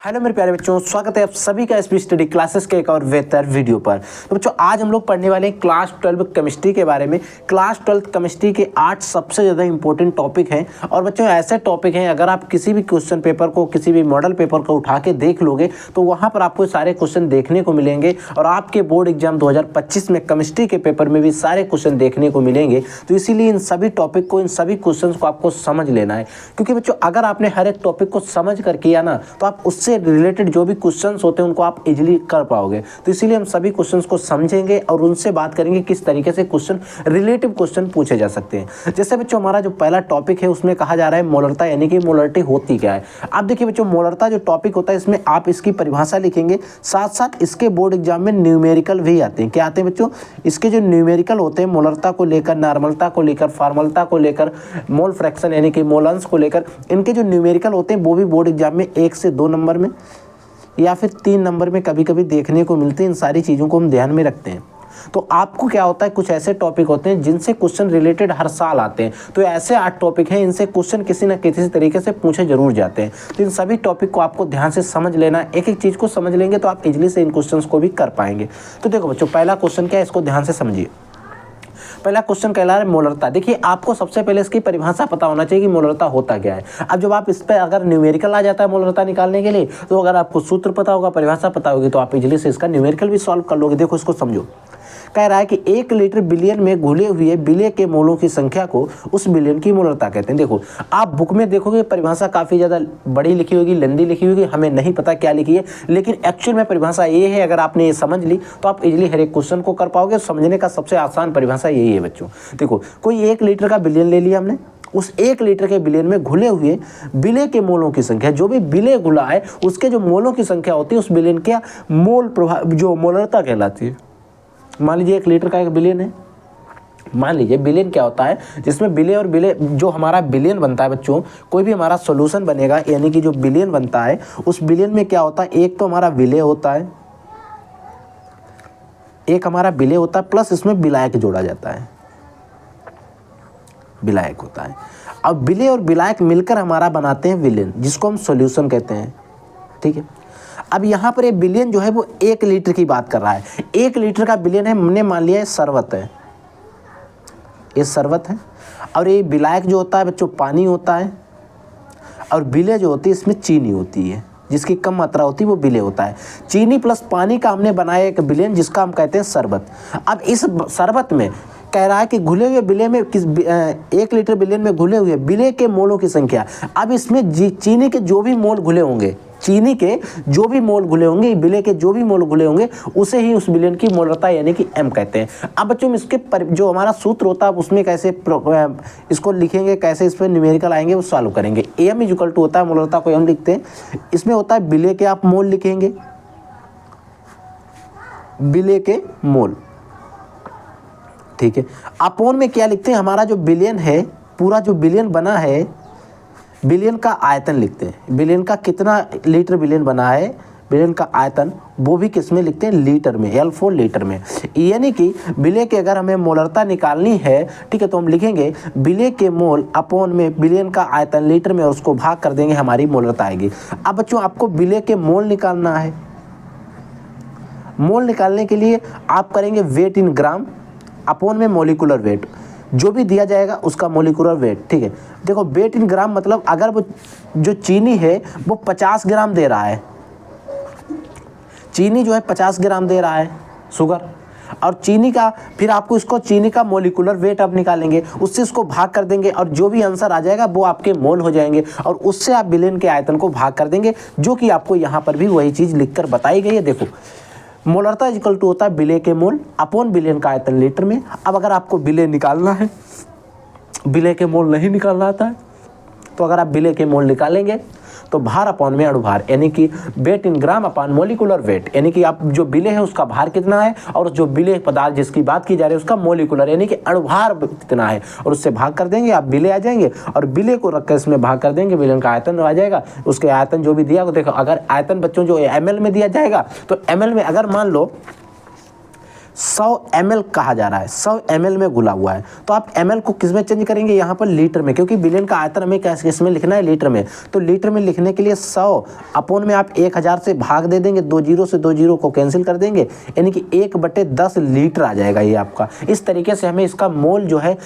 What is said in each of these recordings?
Hello मेरे प्यारे बच्चों, स्वागत है आप सभी का एसपी स्टडी क्लासेस के एक और बेहतर वीडियो पर। तो बच्चों आज हम लोग पढ़ने वाले हैं क्लास 12 केमिस्ट्री के बारे में। क्लास 12 केमिस्ट्री के 8 सबसे ज़्यादा इंपॉर्टेंट टॉपिक हैं और बच्चों ऐसे टॉपिक हैं अगर आप किसी भी क्वेश्चन पेपर को, किसी भी मॉडल पेपर को उठा के देख लोगे तो वहाँ पर आपको सारे क्वेश्चन देखने को मिलेंगे और आपके बोर्ड एग्जाम 2025 में केमिस्ट्री के पेपर में भी सारे क्वेश्चन देखने को मिलेंगे। तो इसीलिए इन सभी टॉपिक को, इन सभी क्वेश्चन को आपको समझ लेना है, क्योंकि बच्चों अगर आपने हर एक टॉपिक को समझ कर किया ना तो आप उससे रिलेटेड जो भी क्वेश्चंस होते हैं उनको आप इजीली कर पाओगे। तो इसीलिए हम सभी क्वेश्चंस को समझेंगे और उनसे बात करेंगे किस तरीके से क्वेश्चन, रिलेटिव क्वेश्चन पूछे जा सकते हैं। जैसे बच्चों हमारा जो पहला टॉपिक है उसमें कहा जा रहा है मोलरता, यानी कि मोलरिटी होती क्या है। आप देखिए बच्चों, मोलरता जो टॉपिक होता है इसमें आप इसकी परिभाषा लिखेंगे, साथ साथ इसके बोर्ड एग्जाम में न्यूमेरिकल भी आते हैं। क्या आते हैं बच्चों? इसके जो न्यूमेरिकल होते हैं मोलरता को लेकर, नॉर्मलता को लेकर, फॉर्मलता को लेकर, मोल फ्रैक्शन यानी कि मोल अंश को लेकर, इनके जो न्यूमेरिकल होते हैं वो भी बोर्ड एग्जाम में 1 से 2 नंबर में या फिर 3 नंबर में कभी कभी देखने को मिलते हैं। इन सारी चीज़ों को हम ध्यान में रखते हैं। तो आपको क्या होता है, कुछ ऐसे टॉपिक होते हैं जिनसे क्वेश्चन रिलेटेड हर साल आते हैं। तो ऐसे 8 टॉपिक हैं, इनसे क्वेश्चन किसी न किसी तरीके से पूछे जरूर जाते हैं। तो इन सभी टॉपिक को आपको ध्यान से समझ लेना। एक एक चीज़ को समझ लेंगे तो आप इजीली से इन क्वेश्चन को भी कर पाएंगे। तो देखो बच्चों, पहला क्वेश्चन क्या है, इसको ध्यान से समझिए। पहला क्वेश्चन कहला है मोलरता। देखिए आपको सबसे पहले इसकी परिभाषा पता होना चाहिए कि मोलरता होता क्या है। अब जब आप इस पर अगर न्यूमेरिकल आ जाता है मोलरता निकालने के लिए, तो अगर आपको सूत्र पता होगा, परिभाषा पता होगी, तो आप इजीली से इसका न्यूमेरिकल भी सॉल्व कर लोगे। देखो इसको समझो। कह रहा है कि 1 लीटर बिलियन में घुले हुए विलय के मोलों की संख्या को उस बिलियन की मोलरता कहते हैं। देखो आप बुक में देखोगे परिभाषा काफ़ी ज़्यादा बड़ी लिखी होगी, लंबी लिखी होगी, हमें नहीं पता क्या लिखी है, लेकिन एक्चुअल में परिभाषा ये है। अगर आपने ये समझ ली तो आप इजीली हर एक क्वेश्चन को कर पाओगे। समझने का सबसे आसान परिभाषा यही है बच्चों। देखो कोई 1 लीटर का बिलियन ले लिया हमने, उस 1 लीटर के बिलियन में घुले हुए विलय के मोलों की संख्या, जो भी विलय घुला है उसके जो मोलों की संख्या होती है उस बिलियन के मोल प्रभाव जो मोलरता कहलाती है। मान लीजिए 1 लीटर का एक बिलियन है। मान लीजिए बिलियन क्या होता है, जिसमें विलय और विलय, जो हमारा बिलियन बनता है बच्चों, कोई भी हमारा सॉल्यूशन बनेगा यानी कि जो बिलियन बनता है उस बिलियन में क्या होता है, एक तो हमारा विलय होता है, एक हमारा विलय होता है, प्लस इसमें विलायक जोड़ा जाता है, विलायक होता है। अब विलय और विलायक मिलकर हमारा बनाते हैं विलयन, जिसको हम सॉल्यूशन कहते हैं। ठीक है। अब यहाँ पर ये बिलियन जो है वो 1 लीटर की बात कर रहा है। 1 लीटर का बिलियन है, हमने मान लिया है शरबत है, ये शरबत है। और ये विलायक जो होता है बच्चों पानी होता है, और विलय जो होती है इसमें चीनी होती है, जिसकी कम मात्रा होती है वो विलय होता है। चीनी प्लस पानी का हमने बनाया एक बिलियन, जिसका हम कहते हैं शरबत। अब इस शरबत में कह रहा है कि घुले हुए विलय में 1 लीटर बिलियन में घुले हुए विलय के मोलों की संख्या। अब इसमें चीनी के जो भी मोल घुले होंगे, चीनी के जो भी मोल घुले होंगे, विलय के जो भी मोल घुले होंगे, उसे ही उस बिलियन की मोलरता यानी कि m कहते हैं। अब बच्चों इसके जो हमारा सूत्र होता है उसमें कैसे इसको लिखेंगे, कैसे इस पर न्यूमेरिकल आएंगे वो सॉल्व करेंगे। m इक्वल टू होता है, मोलरता को m लिखते हैं, इसमें होता है विलय के आप मोल लिखेंगे, विलय के मोल। ठीक है। अपोन में क्या लिखते हैं, हमारा जो बिलियन है, पूरा जो बिलियन बना है, बिलियन का आयतन लिखते हैं। बिलियन का कितना लीटर बिलियन बना है, बिलियन का आयतन, वो भी किस में लिखते हैं, लीटर में, L4 लीटर में। यानी कि विलय के अगर हमें मोलरता निकालनी है, ठीक है, तो हम लिखेंगे विलय के मोल अपोन में बिलियन का आयतन लीटर में, और उसको भाग कर देंगे, हमारी मोलरता आएगी। अब बच्चों आपको विलय के मोल निकालना है। मोल निकालने के लिए आप करेंगे वेट इन ग्राम अपोन में मोलिकुलर वेट, जो भी दिया जाएगा उसका मोलिकुलर वेट। ठीक है। देखो वेट इन ग्राम मतलब अगर वो जो चीनी है वो 50 ग्राम दे रहा है, चीनी जो है 50 ग्राम दे रहा है शुगर, और चीनी का, फिर आपको इसको चीनी का मोलिकुलर वेट आप निकालेंगे, उससे इसको भाग कर देंगे, और जो भी आंसर आ जाएगा वो आपके मोल हो जाएंगे, और उससे आप बिलियन के आयतन को भाग कर देंगे, जो कि आपको यहाँ पर भी वही चीज़ लिखकर बताई गई है। देखो मोलरता इक्वल टू होता है विलय के मोल अपोन बिलियन का आयतन लीटर में। अब अगर आपको विलय निकालना है, विलय के मोल नहीं निकालना आता है, तो अगर आप विलय के मोल निकालेंगे तो भार अपान में अणुभार, यानी कि वेट इन ग्राम अपान मोलिकुलर वेट, यानी कि आप जो विलय है उसका भार कितना है, और जो विलय पदार्थ जिसकी बात की जा रही है उसका मोलिकुलर यानी कि अणुभार कितना है, और उससे भाग कर देंगे, आप विलय आ जाएंगे, और विलय को रखकर इसमें भाग कर देंगे, विलयन का आयतन आ जाएगा। उसके आयतन जो भी दिया, देखो अगर आयतन बच्चों जो ml में दिया जाएगा, तो ml में अगर मान लो 100 ml कहा जा रहा है, 100 ml में घुला हुआ है, तो आप ml को किस में चेंज करेंगे, यहाँ पर लीटर में, क्योंकि बिलियन का आयतन हमें किसमें लिखना है, लीटर में। तो लीटर में लिखने के लिए 100 अपॉन में आप 1000 से भाग दे देंगे, 2 जीरो से 2 जीरो को कैंसिल कर देंगे, यानी कि 1/10 लीटर आ जाएगा ये आपका। इस तरीके से हमें इसका मोल जो है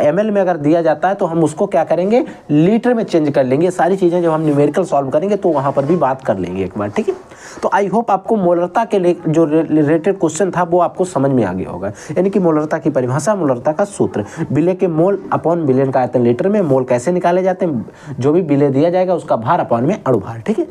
ml में अगर दिया जाता है तो हम उसको क्या करेंगे, लीटर में चेंज कर लेंगे। सारी चीज़ें जब हम न्यूमेरिकल सॉल्व करेंगे तो वहाँ पर भी बात कर लेंगे एक बार, ठीक है। तो आई होप आपको मोलरता के लिए जो रिलेटेड क्वेश्चन था वो आपको समझ में आ गया होगा, यानी कि मोलरता की परिभाषा, मोलरता का सूत्र, बिले के मोल अपॉन बिलियन का आयतन लीटर में, मोल कैसे निकाले जाते हैं, जो भी बिले दिया जाएगा उसका भार अपॉन में अणुभार, ठीक है।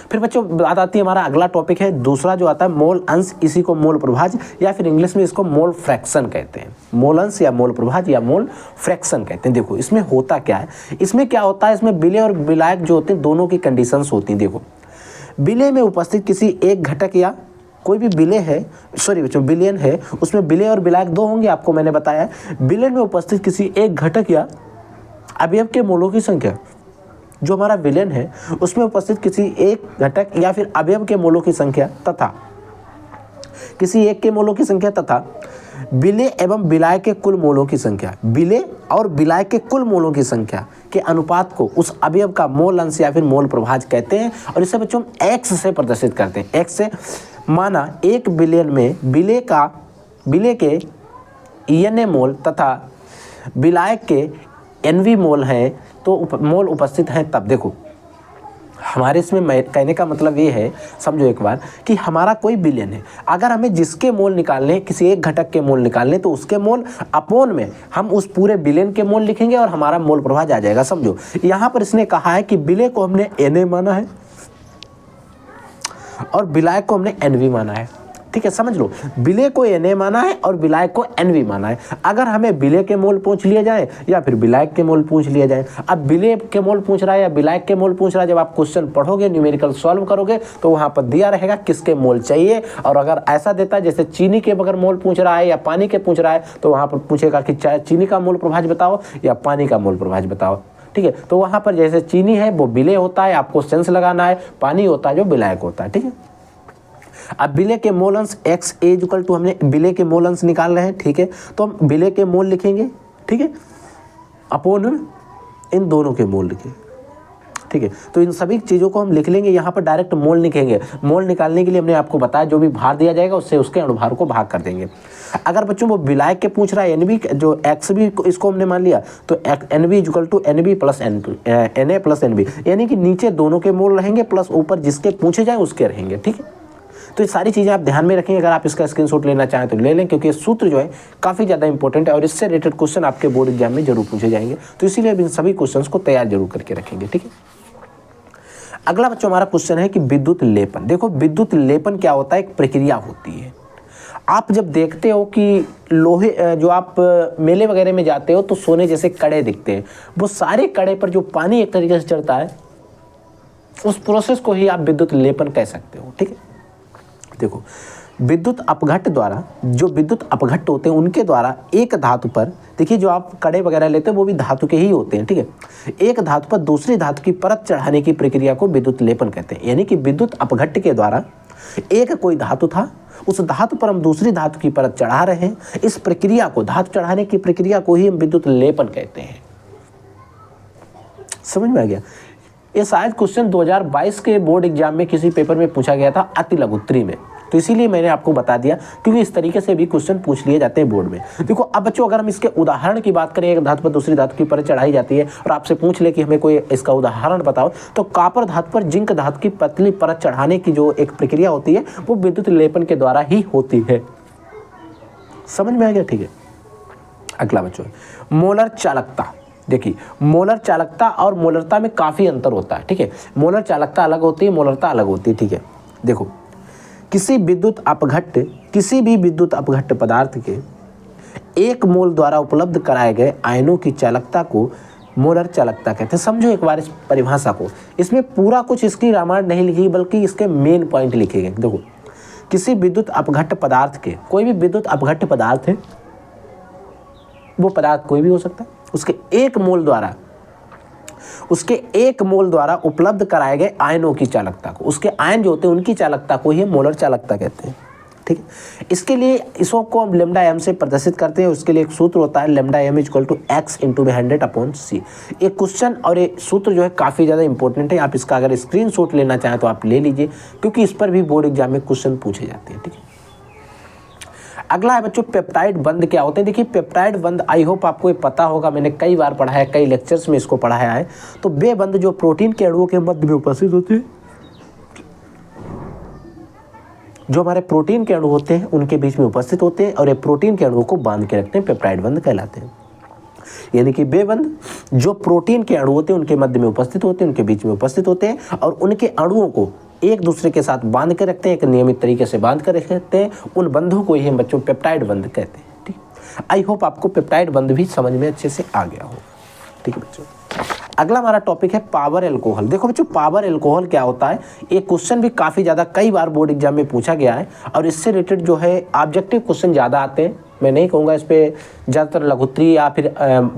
फिर बच्चों बात आती है, हमारा अगला टॉपिक है दूसरा जो आता है मोल अंश, इसी को मोल प्रभाज्य या फिर इंग्लिश में इसको मोल फ्रैक्शन कहते हैं। मोल अंश या मोल प्रभाज्य या मोल फ्रैक्शन कहते हैं। देखो इसमें होता क्या है, इसमें क्या होता है, इसमें बिले और विलायक जो होते हैं दोनों की कंडीशंस होती हैं। देखो बिले में उपस्थित किसी एक घटक या कोई भी बिले है, सॉरी बच्चों बिलियन है, उसमें बिले और विलायक दो होंगे, आपको मैंने बताया। बिलियन में उपस्थित किसी एक घटक या अवयव के मोलों की संख्या, जो हमारा विलयन है उसमें उपस्थित किसी एक घटक या फिर अवयव के मोलों की संख्या तथा किसी एक के मोलों की संख्या तथा बिले एवं विलायक के कुल मोलों की संख्या, बिले और विलायक के कुल मोलों की संख्या के अनुपात को उस अवयव का मोल अंश या फिर मोल प्रभाज्य कहते हैं। और इसे बच्चों हम एक्स से प्रदर्शित करते हैं। एक्स से माना 1 बिलियन में बिले के एन मोल तथा विलायक के एनवी मोल हैं, तो मोल उपस्थित हैं तब। देखो हमारे इसमें कहने का मतलब ये है, समझो एक बार, कि हमारा कोई बिलियन है, अगर हमें जिसके मोल निकालने, किसी एक घटक के मोल निकालने, तो उसके मोल अपोन में हम उस पूरे बिलियन के मोल लिखेंगे और हमारा मोल प्रभाज्य आ जाएगा। समझो यहाँ पर इसने कहा है कि बिले को हमने एन माना है और विलायक को हमने एनवी माना है, ठीक है। समझ लो, बिले को एन माना है और विलायक को एनवी माना है। अगर हमें बिले के मोल पूछ लिए जाए या फिर विलायक के मोल पूछ लिए जाए, अब बिले के मोल पूछ रहा है या विलायक के मोल पूछ रहा है, जब आप क्वेश्चन पढ़ोगे, न्यूमेरिकल सॉल्व करोगे, तो वहां पर दिया रहेगा किसके मोल चाहिए। और अगर ऐसा देता है जैसे चीनी के अगर मोल पूछ रहा है या पानी के पूछ रहा है, तो वहां पर पूछेगा कि चीनी का मोल प्रभाज्य बताओ या पानी का मोल प्रभाज्य बताओ, ठीक है। तो वहां पर जैसे चीनी है वो बिले होता है, आपको सेंस लगाना है, पानी होता है जो विलायक होता है, ठीक है। अब बिले के मोल अंश एक्स इक्वल टू, हमने बिले के मोल अंश निकाल रहे हैं, ठीक है। तो हम बिले के मोल लिखेंगे, ठीक है, अपोन इन दोनों के मोल लिखेंगे, ठीक है। तो इन सभी चीज़ों को हम लिख लेंगे, यहाँ पर डायरेक्ट मोल लिखेंगे। मोल निकालने के लिए हमने आपको बताया जो भी भार दिया जाएगा उससे उसके अणुभार को भाग कर देंगे। अगर बच्चों वो विलायक के पूछ रहा है एनबी, जो एक्स भी इसको हमने मान लिया, तो NB equal to NB plus N A plus NB, यानी कि नीचे दोनों के मोल रहेंगे प्लस ऊपर जिसके पूछे जाए उसके रहेंगे, ठीक है। तो ये सारी चीज़ें आप ध्यान में रखेंगे। अगर आप इसका स्क्रीनशॉट लेना चाहें तो ले लें, क्योंकि ये सूत्र जो है काफ़ी ज़्यादा इंपॉर्टेंट है और इससे रिलेटेड क्वेश्चन आपके बोर्ड एग्जाम में जरूर पूछे जाएंगे। तो इसीलिए इन सभी क्वेश्चंस को तैयार जरूर करके रखेंगे, ठीक है। अगला बच्चों हमारा क्वेश्चन है कि विद्युत लेपन। देखो विद्युत लेपन क्या होता है, एक प्रक्रिया होती है। आप जब देखते हो कि लोहे, जो आप मेले वगैरह में जाते हो तो सोने जैसे कड़े दिखते हैं, वो सारे कड़े पर जो पानी एक तरीके से चढ़ता है, उस प्रोसेस को ही आप विद्युत लेपन कह सकते हो, ठीक है। देखो विद्युत अपघट्ट द्वारा, जो विद्युत अपघट्ट होते हैं उनके द्वारा एक धातु पर, देखिए जो आप कड़े वगैरह लेते हैं वो भी धातु के ही होते हैं, ठीक है। एक धातु पर दूसरी धातु की परत चढ़ाने की प्रक्रिया को विद्युत लेपन कहते हैं। यानी कि विद्युत अपघट्ट के द्वारा एक कोई धातु था, उस धातु पर हम दूसरी धातु की परत चढ़ा रहे हैं, इस प्रक्रिया को, धातु चढ़ाने की प्रक्रिया को ही हम विद्युत लेपन कहते हैं। समझ में आ गया। ये शायद क्वेश्चन 2022 के बोर्ड एग्जाम में किसी पेपर में पूछा गया था, अति लघुत्तरी में, तो इसीलिए मैंने आपको बता दिया, क्योंकि इस तरीके से भी क्वेश्चन पूछ लिए जाते हैं बोर्ड में। देखो अब बच्चों अगर हम इसके उदाहरण की बात करें, एक धातु पर दूसरी धातु की परत चढ़ाई जाती है और आपसे पूछ ले कि हमें कोई इसका उदाहरण बताओ, तो कॉपर धातु पर जिंक धातु की पतली परत चढ़ाने की जो एक प्रक्रिया होती है वो विद्युत लेपन के द्वारा ही होती है। समझ में आ गया, ठीक है। अगला बच्चों मोलर चालकता। देखिए मोलर चालकता और मोलरता में काफ़ी अंतर होता है, ठीक है। मोलर चालकता अलग होती है, मोलरता अलग होती है, ठीक है। देखो किसी भी विद्युत अपघट्ट पदार्थ के एक मोल द्वारा उपलब्ध कराए गए आयनों की चालकता को मोलर चालकता कहते हैं। समझो एक बार इस परिभाषा को, इसमें पूरा कुछ इसकी रामायण नहीं लिखी बल्कि इसके मेन पॉइंट लिखे गए। देखो किसी विद्युत अपघट्ट पदार्थ के, कोई भी विद्युत अपघट्ट पदार्थ है, वो पदार्थ कोई भी हो सकता है, उसके एक मोल द्वारा उपलब्ध कराए गए आयनों की चालकता को, उसके आयन जो होते हैं उनकी चालकता को ही मोलर चालकता कहते हैं। ठीक है। इसके लिए इसको हम लेमडा एम से प्रदर्शित करते हैं। उसके लिए एक सूत्र होता है lambda M equal to X into 100/c। एक क्वेश्चन और ये सूत्र जो है काफ़ी ज़्यादा इंपॉर्टेंट है। आप इसका अगर स्क्रीनशॉट लेना चाहें तो आप ले लीजिए, क्योंकि इस पर भी बोर्ड एग्जाम में क्वेश्चन पूछे जाते हैं। ठीक है। अगला है बच्चों पेप्टाइड बंध क्या होते हैं। देखिए पेप्टाइड बंध आई होप आपको ये पता होगा, मैंने कई बार पढ़ा है, कई लेक्चर्स में इसको पढ़ाया है। तो वे बंध जो प्रोटीन के अणुओं के मध्य में उपस्थित होते हैं, जो हमारे प्रोटीन के अणु होते हैं उनके बीच में उपस्थित होते हैं और ये प्रोटीन के अणुओं को बांध के रखते हैं, पेप्टाइड बंध कहलाते हैं। यानी कि वे बंध जो प्रोटीन के अणु होते हैं उनके मध्य में उपस्थित होते हैं, उनके बीच में उपस्थित होते हैं और उनके अणुओं को एक दूसरे के साथ बांध के रखते हैं, एक नियमित तरीके से बांध कर रखते हैं। उन बंधों को ही हम बच्चों पेप्टाइड बंध कहते हैं। ठीक, आई होप आपको पेप्टाइड बंध भी समझ में अच्छे से आ गया हो। ठीक है बच्चों, अगला हमारा टॉपिक है पावर एल्कोहल। देखो बच्चों पावर एल्कोहल क्या होता है, ये क्वेश्चन भी काफ़ी ज़्यादा कई बार बोर्ड एग्जाम में पूछा गया है और इससे रिलेटेड जो है ऑब्जेक्टिव क्वेश्चन ज़्यादा आते हैं। मैं नहीं कहूँगा इस पर ज़्यादातर लघुत्तरी या फिर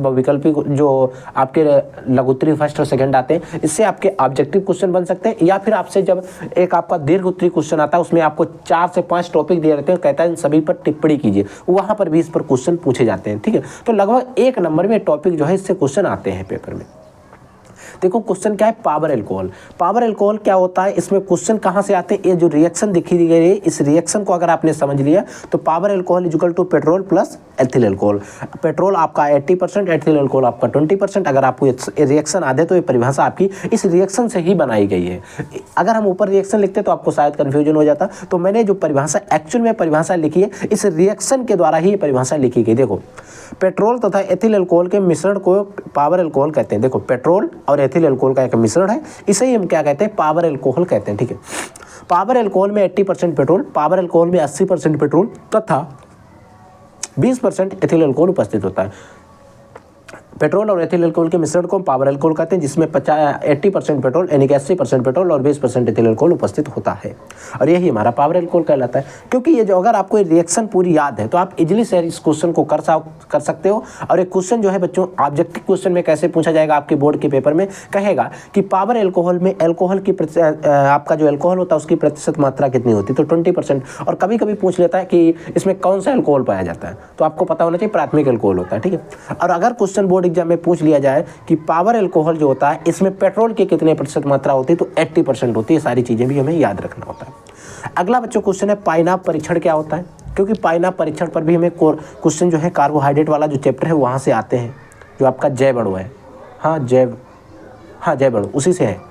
विकल्पी जो आपके लघुत्तरी फर्स्ट और सेकंड आते हैं, इससे आपके ऑब्जेक्टिव क्वेश्चन बन सकते हैं। या फिर आपसे जब एक आपका दीर्घ उत्तरी क्वेश्चन आता है उसमें आपको 4 से 5 टॉपिक दिए रहते हैं, कहता है इन सभी पर टिप्पणी कीजिए, वहाँ पर भी इस पर क्वेश्चन पूछे जाते हैं। ठीक है, तो लगभग 1 नंबर में टॉपिक जो है इससे क्वेश्चन आते हैं पेपर में। देखो क्वेश्चन क्या है, पावर एल्कोहल। पावर एल्कोहल क्या होता है, इसमें क्वेश्चन कहाँ से आते हैं, ये जो रिएक्शन दिखी दी गई है इस रिएक्शन को अगर आपने समझ लिया तो power alcohol equal to petrol plus ethyl alcohol. Petrol आपका 80%, एथिल एल्कोहल आपका 20%। अगर आपको रिएक्शन आते तो ये परिभाषा आपकी इस रिएक्शन से ही बनाई गई है। अगर हम ऊपर रिएक्शन लिखते तो आपको शायद कन्फ्यूजन हो जाता, तो मैंने जो परिभाषा एक्चुअल में परिभाषा लिखी है इस रिएक्शन के द्वारा ही ये परिभाषा लिखी गई। देखो पेट्रोल तथा एथिल एल्कोहल के मिश्रण को पावर एल्कोहल कहते हैं। देखो पेट्रोल और एथिल एल्कोहल का एक मिश्रण है, इसे ही हम क्या कहते हैं, पावर एल्कोहल कहते हैं। ठीक है, पावर एल्कोहल में 80% पेट्रोल, पावर एल्कोहल में 80% पेट्रोल तथा 20% एथिल एल्कोहल उपस्थित होता है। पेट्रोल और एथिल एल्कोहल के मिश्रण को हम पावर एल्कोहल कहते हैं, जिसमें 80% पेट्रोल यानी कि 80% पेट्रोल और 20% एथिल एल्कोहल उपस्थित होता है और यही हमारा पावर एल्कोहल कहलाता है। क्योंकि ये जो अगर आपको रिएक्शन पूरी याद है तो आप इजीली से इस क्वेश्चन को कर सकते हो। और एक क्वेश्चन जो है बच्चों ऑब्जेक्टिव क्वेश्चन में कैसे पूछा जाएगा, आपके बोर्ड के पेपर में कहेगा कि पावर एल्कोहल में एल्कोहल की आपका जो एल्कोहल होता है उसकी प्रतिशत मात्रा कितनी होती है, तो 20%। और कभी कभी पूछ लेता है कि इसमें कौन सा एल्कोहल पाया जाता है, तो आपको पता होना चाहिए प्राथमिक एल्कोहल होता है। ठीक है, और अगर क्वेश्चन बोर्ड एग्जाम में पूछ लिया जाए कि पावर एल्कोहल जो होता है इसमें पेट्रोल की कितने प्रतिशत मात्रा होती है, तो 80% होती है। सारी चीजें भी हमें याद रखना होता है। अगला बच्चों क्वेश्चन है पाइनाप परीक्षण क्या होता है, क्योंकि पाइनाप परीक्षण पर भी हमें क्वेश्चन जो है कार्बोहाइड्रेट वाला जो चैप्टर है वहां से आते हैं, जो आपका जैव अणु है। जैव अणु उसी से है।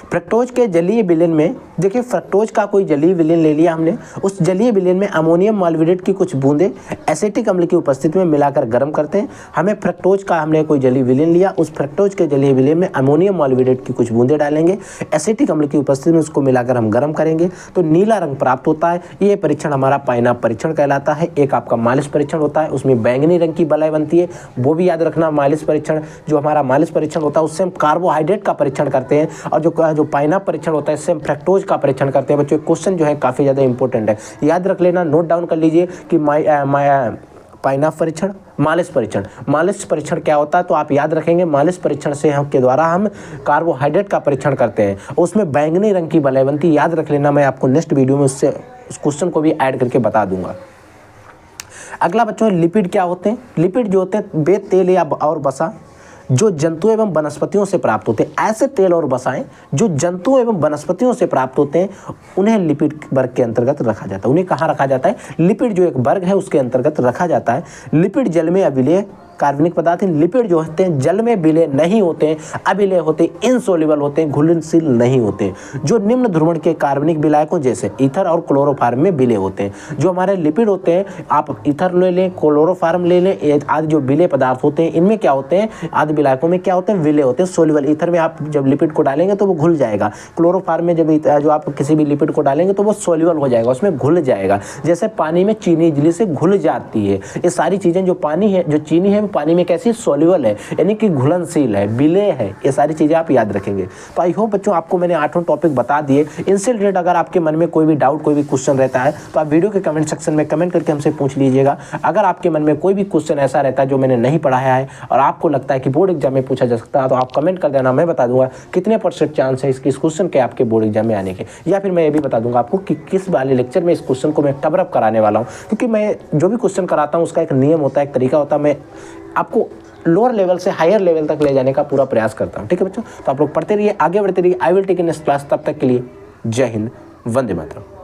फ्रक्टोज के जलीय विलयन में, देखिए फ्रक्टोज का कोई जलीय विलयन ले लिया हमने, उस जलीय विलयन में अमोनियम माल्विडेट की कुछ बूंदें एसिटिक अम्ल की उपस्थिति में मिलाकर गर्म करते हैं। हमें फ्रक्टोज का हमने कोई जलीय विलयन लिया, उस फ्रक्टोज के जलीय विलयन में अमोनियम माल्विडेट की कुछ बूंदें डालेंगे, एसिटिक अम्ल की उपस्थिति में उसको मिलाकर हम गर्म करेंगे तो नीला रंग प्राप्त होता है। ये परीक्षण हमारा पाइनाप परीक्षण कहलाता है। एक आपका मालिश परीक्षण होता है, उसमें बैंगनी रंग की बलय बनती है, वो भी याद रखना। मालिश परीक्षण जो हमारा मालिश परीक्षण होता है उससे हम कार्बोहाइड्रेट का परीक्षण करते हैं, और जो पाइनाप परीक्षण होता है इससे हम फ्रक्टोज का परीक्षण करते हैं। बच्चों क्वेश्चन जो है काफी ज्यादा इंपॉर्टेंट है, याद रख लेना, नोट डाउन कर लीजिए कि पाइनाप परीक्षण, मालिश परीक्षण। मालिश परीक्षण क्या होता है तो आप याद रखेंगे, मालिश परीक्षण से हम के द्वारा हम कार्बोहाइड्रेट का परीक्षण करते हैं, उसमें बैंगनी रंग की बलय बनती है। याद रख लेना, मैं आपको नेक्स्ट वीडियो में उससे उस क्वेश्चन को भी ऐड करके बता दूंगा। अगला बच्चों लिपिड क्या होते हैं। लिपिड जो होते हैं वे तेल या और वसा जो जंतु एवं वनस्पतियों से प्राप्त होते हैं। ऐसे तेल और वसाएं जो जंतु एवं वनस्पतियों से प्राप्त होते हैं उन्हें लिपिड वर्ग के अंतर्गत रखा जाता है। उन्हें कहाँ रखा जाता है, लिपिड जो एक वर्ग है उसके अंतर्गत रखा जाता है। लिपिड जल में अविलेय कार्बनिक पदार्थ हैं। लिपिड जो होते हैं जल में विलय नहीं होते हैं, अविलेय होते हैं, इनसोल्युबल होते हैं, घुलनशील नहीं होते हैं, जो निम्न ध्रुवण के कार्बनिक विलायकों जैसे ईथर और क्लोरोफार्म में विलय होते हैं। जो हमारे लिपिड होते हैं, आप ईथर ले लें, क्लोरोफार्म ले लें, आदि जो विलय पदार्थ होते हैं इनमें क्या होते हैं, आदि विलायकों में क्या होते हैं, विलय होते हैं, सोल्युबल। ईथर में आप जब लिपिड को डालेंगे तो वो घुल जाएगा, क्लोरोफार्म में जब जो आप किसी भी लिपिड को डालेंगे तो वो सोल्युबल हो जाएगा, उसमें घुल जाएगा, जैसे पानी में चीनी इजली से घुल जाती है। ये सारी चीजें जो पानी है, जो चीनी है टाइम पानी में कैसी सोल्यूबल है, यानी कि घुलनशील है, विलेय है। ये सारी चीज़ें आप याद रखेंगे। तो आई होप बच्चों आपको मैंने 8 टॉपिक बता दिए। इनसे रिलेटेड अगर आपके मन में कोई भी डाउट, कोई भी क्वेश्चन रहता है तो आप वीडियो के कमेंट सेक्शन में कमेंट करके हमसे पूछ लीजिएगा। अगर आपके मन में कोई भी क्वेश्चन ऐसा रहता है जो मैंने नहीं पढ़ाया है और आपको लगता है कि बोर्ड एग्जाम में पूछा जा सकता है, तो आप कमेंट कर देना, मैं बता दूंगा कितने % चांस है इस क्वेश्चन के आपके बोर्ड एग्जाम में आने के। या फिर मैं ये भी बता दूंगा आपको कि किस वाले लेक्चर में इस क्वेश्चन को मैं कवर अप कराने वाला हूँ, क्योंकि मैं जो भी क्वेश्चन कराता हूँ उसका एक नियम होता है, एक तरीका होता है। मैं आपको लोअर लेवल से हायर लेवल तक ले जाने का पूरा प्रयास करता हूँ। ठीक है बच्चों, तो आप लोग पढ़ते रहिए, आगे बढ़ते रहिए। I will take in next class. तब तक के लिए जय हिंद, वंदे मातरम।